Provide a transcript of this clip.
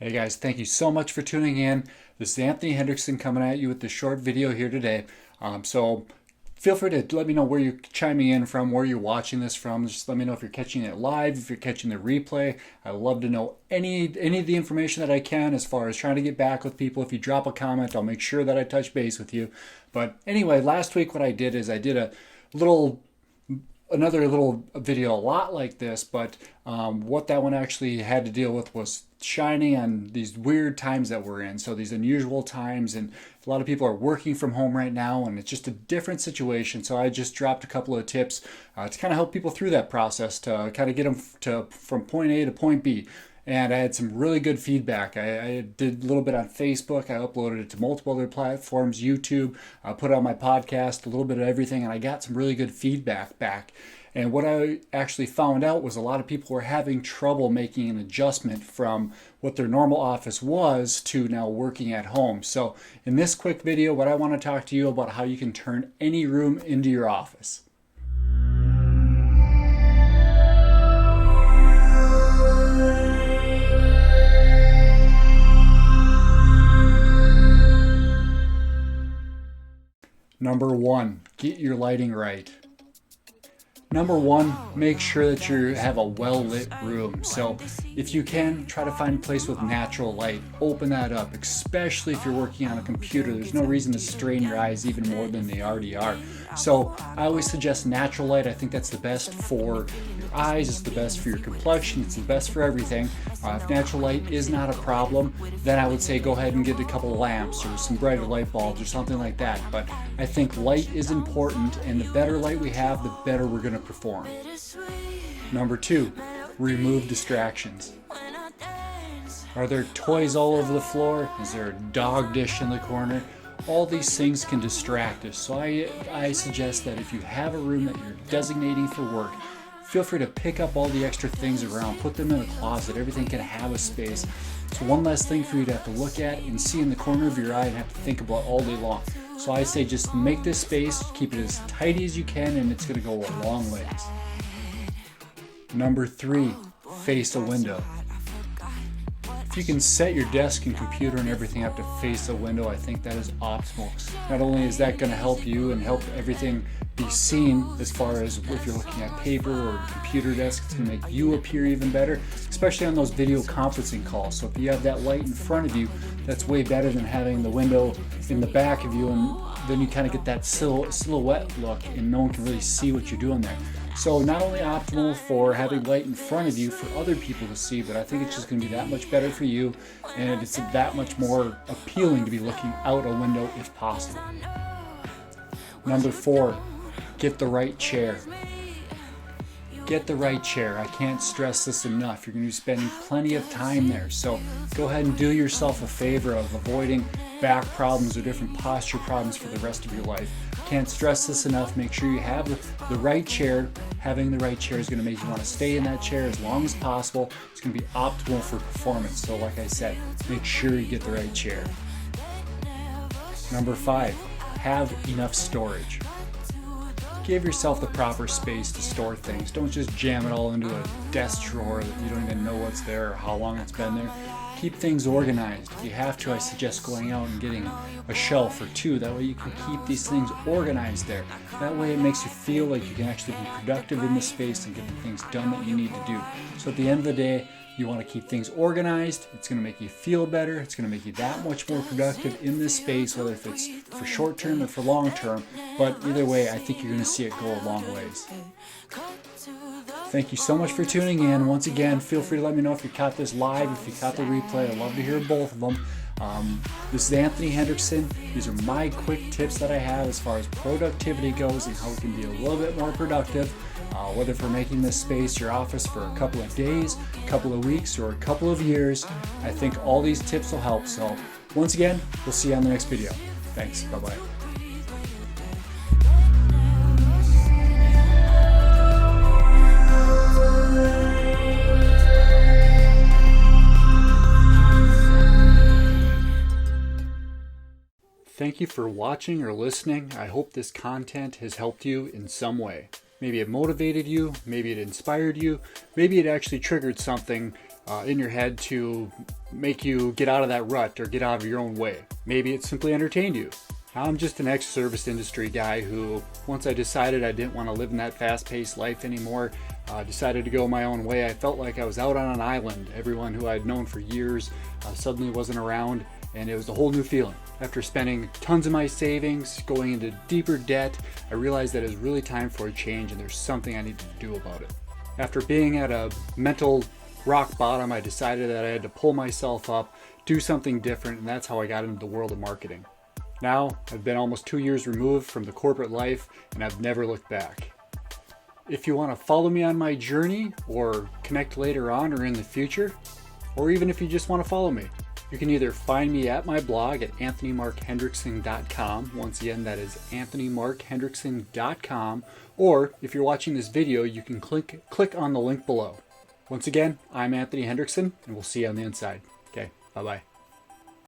Hey guys, thank you so much for tuning in. This is Anthony Hendrickson coming at you with this short video here today. So feel free to let me know where you're chiming in from, where you're watching this from. Just let me know if you're catching it live, if you're catching the replay. I love to know any of the information that I can as far as trying to get back with people. If you drop a comment, I'll make sure that I touch base with you. But anyway, last week what I did is I did another little video a lot like this, but what that one actually had to deal with was shining on these weird times that we're in. So these unusual times, and a lot of people are working from home right now, and it's just a different situation. So I just dropped a couple of tips to kind of help people through that process, to kind of get them from point A to point B. And I had some really good feedback. I did a little bit on Facebook. I uploaded it to multiple other platforms, YouTube. I put it on my podcast, a little bit of everything, and I got some really good feedback back. And what I actually found out was a lot of people were having trouble making an adjustment from what their normal office was to now working at home. So in this quick video, what I want to talk to you about how you can turn any room into your office. Number one, get your lighting right. Number one, make sure that you have a well-lit room. So if you can, try to find a place with natural light. Open that up, especially if you're working on a computer. There's no reason to strain your eyes even more than they already are. So I always suggest natural light. I think that's the best for your eyes, it's the best for your complexion, it's the best for everything. If natural light is not a problem, then I would say go ahead and get a couple of lamps or some brighter light bulbs or something like that. But I think light is important, and the better light we have, the better we're going to perform. Number two, remove distractions. Are there toys all over the floor? Is there a dog dish in the corner? All these things can distract us. So I suggest that if you have a room that you're designating for work, feel free to pick up all the extra things around, put them in a closet. Everything can have a space. It's one less thing for you to have to look at and see in the corner of your eye and have to think about all day long. So I say just make this space, keep it as tidy as you can, and it's going to go a long ways. Number three, face a window. If you can set your desk and computer and everything up to face a window, I think that is optimal. Not only is that going to help you and help everything be seen as far as if you're looking at paper or a computer desk, it's going to make you appear even better, especially on those video conferencing calls. So if you have that light in front of you, that's way better than having the window in the back of you, and then you kind of get that silhouette look and no one can really see what you're doing there. So not only optimal for having light in front of you for other people to see, but I think it's just going to be that much better for you, and it's that much more appealing to be looking out a window if possible. Number four, get the right chair. Get the right chair. I can't stress this enough. You're going to be spending plenty of time there. So go ahead and do yourself a favor of avoiding back problems or different posture problems for the rest of your life. Can't stress this enough. Make sure you have the right chair. Having the right chair is going to make you want to stay in that chair as long as possible. It's going to be optimal for performance. So like I said, make sure you get the right chair. Number five, have enough storage. Give yourself the proper space to store things. Don't just jam it all into a desk drawer that you don't even know what's there or how long it's been there. Keep things organized. If you have to, I suggest going out and getting a shelf or two. That way you can keep these things organized there. That way it makes you feel like you can actually be productive in the space and get the things done that you need to do. So at the end of the day, you want to keep things organized. It's going to make you feel better. It's going to make you that much more productive in this space, whether if it's for short term or for long term. But either way, I think you're going to see it go a long ways. Thank you so much for tuning in. Once again, feel free to let me know if you caught this live, if you caught the replay. I'd love to hear both of them. This is Anthony Hendrickson. These are my quick tips that I have as far as productivity goes and how we can be a little bit more productive, whether for making this space your office for a couple of days, a couple of weeks, or a couple of years. I think all these tips will help. So once again, we'll see you on the next video. Thanks. Bye-bye. Thank you for watching or listening. I hope this content has helped you in some way. Maybe it motivated you, maybe it inspired you, maybe it actually triggered something in your head to make you get out of that rut or get out of your own way. Maybe it simply entertained you. I'm just an ex-service industry guy who, once I decided I didn't want to live in that fast-paced life anymore, decided to go my own way. I felt like I was out on an island. Everyone who I'd known for years suddenly wasn't around, and it was a whole new feeling. After spending tons of my savings, going into deeper debt, I realized that it was really time for a change and there's something I needed to do about it. After being at a mental rock bottom, I decided that I had to pull myself up, do something different, and that's how I got into the world of marketing. Now, I've been almost 2 years removed from the corporate life, and I've never looked back. If you want to follow me on my journey, or connect later on or in the future, or even if you just want to follow me, you can either find me at my blog at 𝐓𝐔𝐑𝐍.com. Once again, that is 𝐓𝐔𝐑𝐍.com. Or if you're watching this video, you can click on the link below. Once again, I'm Anthony Hendrickson, and we'll see you on the inside. Okay, bye-bye.